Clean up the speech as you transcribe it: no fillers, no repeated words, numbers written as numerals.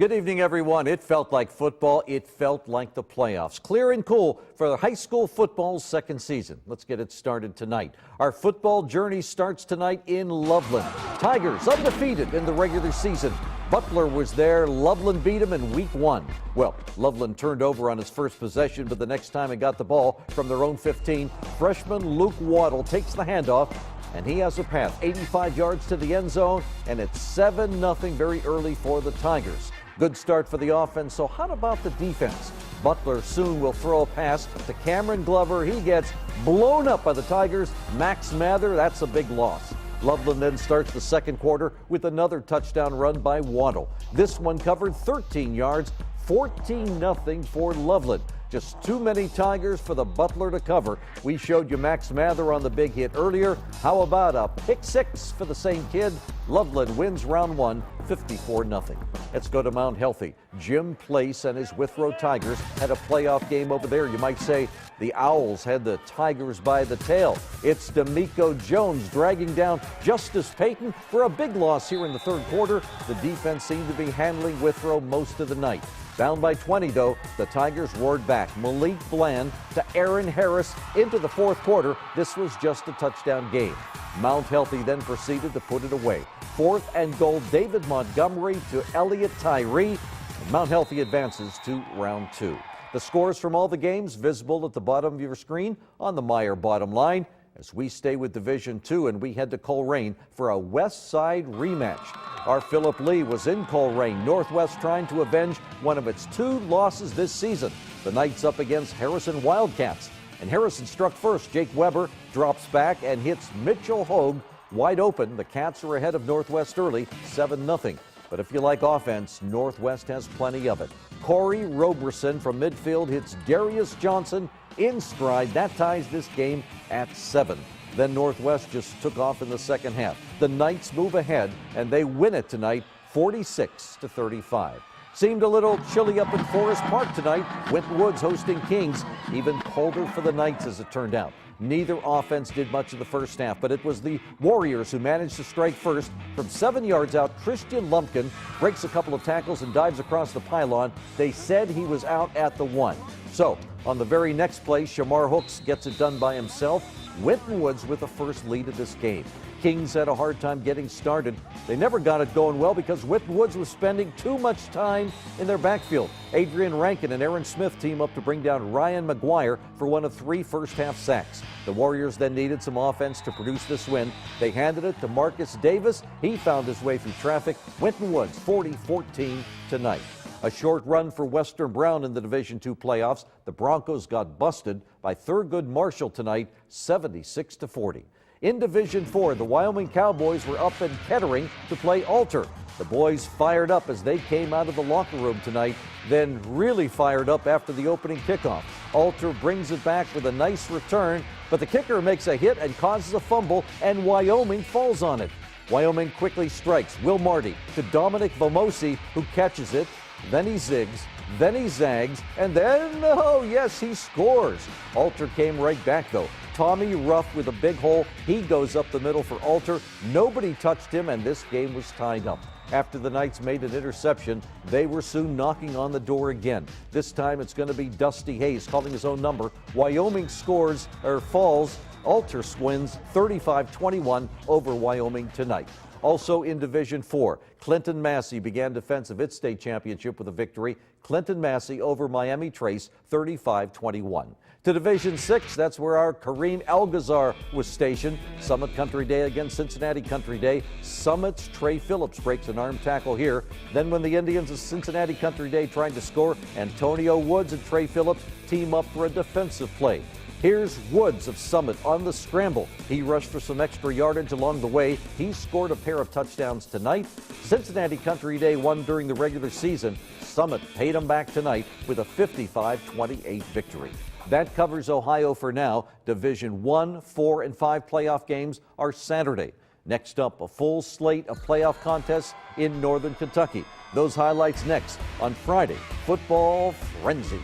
Good evening, everyone. It felt like football. It felt like the playoffs. Clear and cool for the high school football's second season. Let's get it started tonight. Our football journey starts tonight in Loveland. Tigers undefeated in the regular season. Butler was there. Loveland beat him in week 1. Well, Loveland turned over on his first possession, but the next time it got the ball from their own 15, freshman Luke Waddle takes the handoff, and he has a path 85 yards to the end zone, and it's 7-0 very early for the Tigers. Good start for the offense, so how about the defense? Butler soon will throw a pass to Cameron Glover. He gets blown up by the Tigers. Max Mather, that's a big loss. Loveland then starts the second quarter with another touchdown run by Waddle. This one covered 13 yards, 14-0 for Loveland. Just too many Tigers for the Butler to cover. We showed you Max Mather on the big hit earlier. How about a pick six for the same kid? Loveland wins round 1, 54-0. Let's go to Mount Healthy. Jim Place and his Withrow Tigers had a playoff game over there. You might say the Owls had the Tigers by the tail. It's D'Amico Jones dragging down Justice Payton for a big loss here in the third quarter. The defense seemed to be handling Withrow most of the night. Down by 20, though, the Tigers roared back. Malik Bland to Aaron Harris into the fourth quarter. This was just a touchdown game. Mount Healthy then proceeded to put it away. 4th and goal, David Montgomery to Elliott Tyree. And Mount Healthy advances to round 2. The scores from all the games visible at the bottom of your screen on the Meyer bottom line. As we stay with Division 2 and we head to Coleraine for a West Side rematch. Our Philip Lee was in Coleraine. Northwest trying to avenge one of its 2 losses this season. The Knights up against Harrison Wildcats. And Harrison struck first. Jake Weber drops back and hits Mitchell Hogue wide open. The Cats are ahead of Northwest early, 7-0. But if you like offense, Northwest has plenty of it. Corey Roberson from midfield hits Darius Johnson in stride. That ties this game at 7. Then Northwest just took off in the second half. The Knights move ahead, and they win it tonight, 46-35. Seemed a little chilly up in Forest Park tonight. Winton Woods hosting Kings. Even colder for the Knights as it turned out. Neither offense did much in the first half, but it was the Warriors who managed to strike first. From 7 yards out, Christian Lumpkin breaks a couple of tackles and dives across the pylon. They said he was out at the 1. So, on the very next play, Shamar Hooks gets it done by himself. Winton Woods with the first lead of this game. Kings had a hard time getting started. They never got it going well because Winton Woods was spending too much time in their backfield. Adrian Rankin and Aaron Smith team up to bring down Ryan McGuire for one of 3 first-half sacks. The Warriors then needed some offense to produce this win. They handed it to Marcus Davis. He found his way through traffic. Winton Woods 40-14 tonight. A short run for Western Brown in the Division II playoffs. The Broncos got busted by Thurgood Marshall tonight, 76-40. In Division 4, the Wyoming Cowboys were up in Kettering to play Alter. The boys fired up as they came out of the locker room tonight, then really fired up after the opening kickoff. Alter brings it back with a nice return, but the kicker makes a hit and causes a fumble, and Wyoming falls on it. Wyoming quickly strikes. Will Marty to Dominic Vomosi, who catches it. Then he zigs, then he zags, and then, oh yes, he scores. Alter came right back though. Tommy Ruff with a big hole. He goes up the middle for Alter. Nobody touched him, and this game was tied up. After the Knights made an interception, they were soon knocking on the door again. This time it's going to be Dusty Hayes calling his own number. Wyoming falls. Alter wins 35-21 over Wyoming tonight. Also in Division 4, Clinton Massey began defense of its state championship with a victory. Clinton Massey over Miami Trace, 35-21. To Division 6, that's where our Kareem Algazar was stationed. Summit Country Day against Cincinnati Country Day. Summit's Trey Phillips breaks an arm tackle here. Then when the Indians of Cincinnati Country Day tried to score, Antonio Woods and Trey Phillips team up for a defensive play. Here's Woods of Summit on the scramble. He rushed for some extra yardage along the way. He scored a pair of touchdowns tonight. Cincinnati Country Day won during the regular season. Summit paid them back tonight with a 55-28 victory. That covers Ohio for now. Division 1, 4, and 5 playoff games are Saturday. Next up, a full slate of playoff contests in Northern Kentucky. Those highlights next on Friday Football Frenzy.